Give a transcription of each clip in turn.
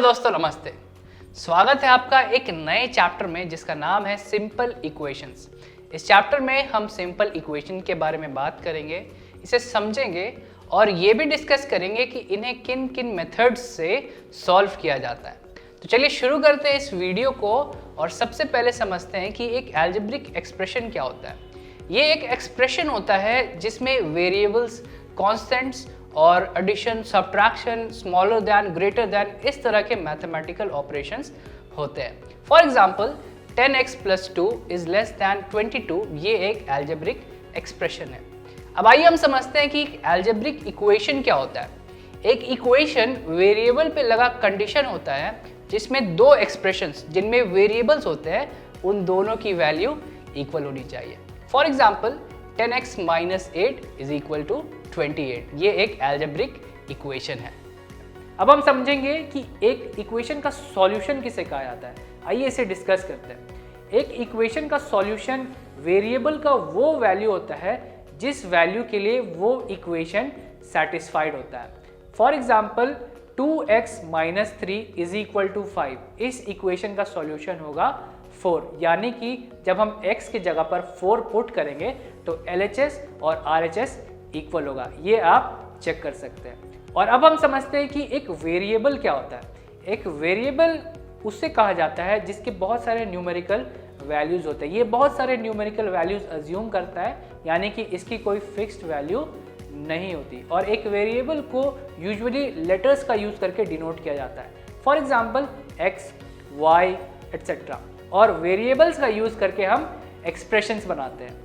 दोस्तों, नमस्ते। स्वागत है आपका एक नए चैप्टर में जिसका नाम है सिंपल इक्वेशंस। इस चैप्टर में हम सिंपल इक्वेशन के बारे में बात करेंगे, इसे समझेंगे और ये भी डिस्कस करेंगे कि इन्हें किन किन मेथड्स से सॉल्व किया जाता है। तो चलिए शुरू करते हैं इस वीडियो को और सबसे पहले समझते हैं कि एक अलजेब्रिक एक्सप्रेशन क्या होता है। ये एक एक्सप्रेशन होता है जिसमें वेरिएबल्स, कॉन्स्टेंट्स और addition, subtraction, smaller than, greater than, इस तरह के मैथमेटिकल ऑपरेशंस होते हैं। For example 10x + 2 is less than 22, ये एक अलजेब्रिक एक्सप्रेशन है। अब आइए हम समझते हैं कि अलजेब्रिक इक्वेशन क्या होता है। एक इक्वेशन वेरिएबल पे लगा कंडीशन होता है जिसमें दो एक्सप्रेशंस जिनमें वेरिएबल्स होते हैं उन दोनों की वैल्यू इक्वल होनी चाहिए। फॉर एग्जांपल 10x - 8 = 28, ये एक अलजेब्रिक इक्वेशन है। अब हम समझेंगे कि एक इक्वेशन का सॉल्यूशन किसे कहा जाता है। आइए इसे डिस्कस करते हैं। एक इक्वेशन का सॉल्यूशन वेरिएबल का वो वैल्यू होता है जिस वैल्यू के लिए वो इक्वेशन सेटिस्फाइड होता है। फॉर एग्जाम्पल 2x - 3 = 5, इस इक्वेशन का सॉल्यूशन होगा 4, यानी कि जब हम x की जगह पर 4 पुट करेंगे तो LHS और RHS इक्वल होगा। ये आप चेक कर सकते हैं। और अब हम समझते हैं कि एक वेरिएबल क्या होता है। एक वेरिएबल उससे कहा जाता है जिसके बहुत सारे न्यूमेरिकल वैल्यूज होते हैं। ये बहुत सारे न्यूमेरिकल वैल्यूज अज्यूम करता है, यानी कि इसकी कोई फिक्स्ड वैल्यू नहीं होती। और एक वेरिएबल को यूजुअली लेटर्स का यूज करके डिनोट किया जाता है। For example x, y, etcetera. और वेरिएबल्स का यूज करके हम एक्सप्रेशंस बनाते हैं।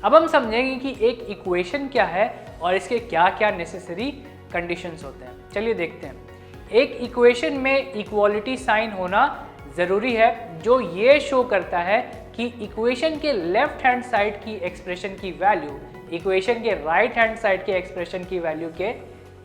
अब हम समझेंगे कि एक इक्वेशन क्या है और इसके क्या क्या नेसेसरी कंडीशंस होते हैं। चलिए देखते हैं। एक इक्वेशन में इक्वालिटी साइन होना ज़रूरी है, जो ये शो करता है कि इक्वेशन के लेफ्ट हैंड साइड की एक्सप्रेशन की वैल्यू इक्वेशन के राइट हैंड साइड के एक्सप्रेशन की वैल्यू के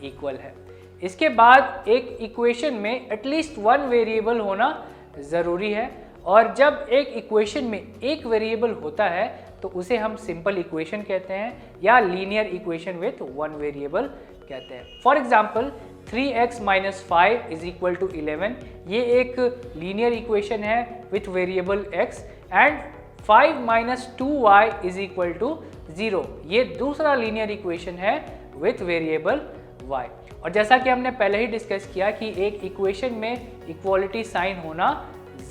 इक्वल है। इसके बाद एक इक्वेशन में एटलीस्ट वन वेरिएबल होना ज़रूरी है, और जब एक इक्वेशन में एक वेरिएबल होता है तो उसे हम सिंपल इक्वेशन कहते हैं या linear equation with one variable कहते हैं। फॉर एग्जांपल 3x - 5 = 11, ये एक लीनियर इक्वेशन है with variable x, and 5 - 2y = 0, ये दूसरा लीनियर इक्वेशन है विथ वेरिएबल y। और जैसा कि हमने पहले ही डिस्कस किया कि एक इक्वेशन में इक्वालिटी साइन होना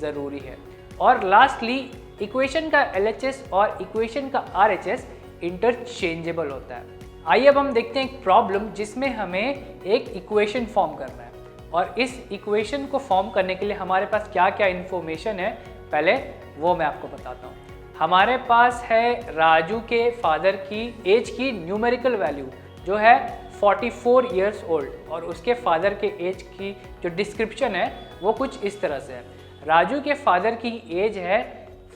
ज़रूरी है। और लास्टली इक्वेशन का LHS और इक्वेशन का RHS इंटरचेंजेबल होता है। आइए अब हम देखते हैं एक प्रॉब्लम जिसमें हमें एक इक्वेशन फॉर्म करना है, और इस इक्वेशन को फॉर्म करने के लिए हमारे पास क्या क्या इन्फॉर्मेशन है पहले वो मैं आपको बताता हूँ। हमारे पास है राजू के फादर की एज की न्यूमेरिकल वैल्यू जो है 44 ईयर्स ओल्ड, और उसके फादर के एज की जो डिस्क्रिप्शन है वो कुछ इस तरह से है। राजू के फादर की एज है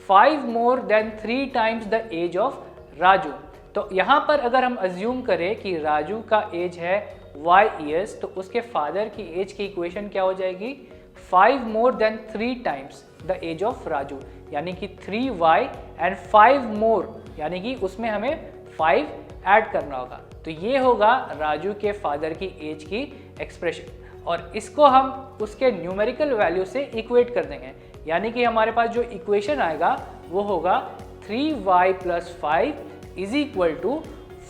5 more than 3 times the age of Raju. तो यहाँ पर अगर हम अज्यूम करें कि राजू का एज है y years, तो उसके फादर की एज की इक्वेशन क्या हो जाएगी 5 more than 3 times the age of Raju, यानी कि 3y and 5 more, यानी कि उसमें हमें 5 ऐड करना होगा। तो ये होगा राजू के फादर की एज की एक्सप्रेशन, और इसको हम उसके न्यूमेरिकल वैल्यू से इक्वेट कर देंगे, यानी कि हमारे पास जो इक्वेशन आएगा वो होगा 3y + 5 =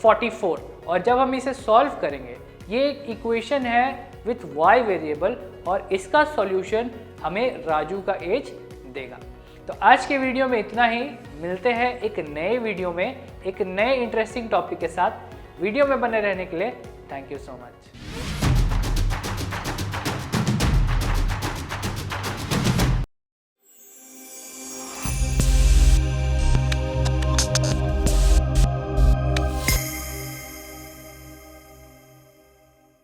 44। और जब हम इसे सॉल्व करेंगे, ये एक इक्वेशन है विथ y वेरिएबल, और इसका सॉल्यूशन हमें राजू का एज देगा। तो आज के वीडियो में इतना ही। मिलते हैं एक नए वीडियो में एक नए इंटरेस्टिंग टॉपिक के साथ। वीडियो में बने रहने के लिए थैंक यू सो मच।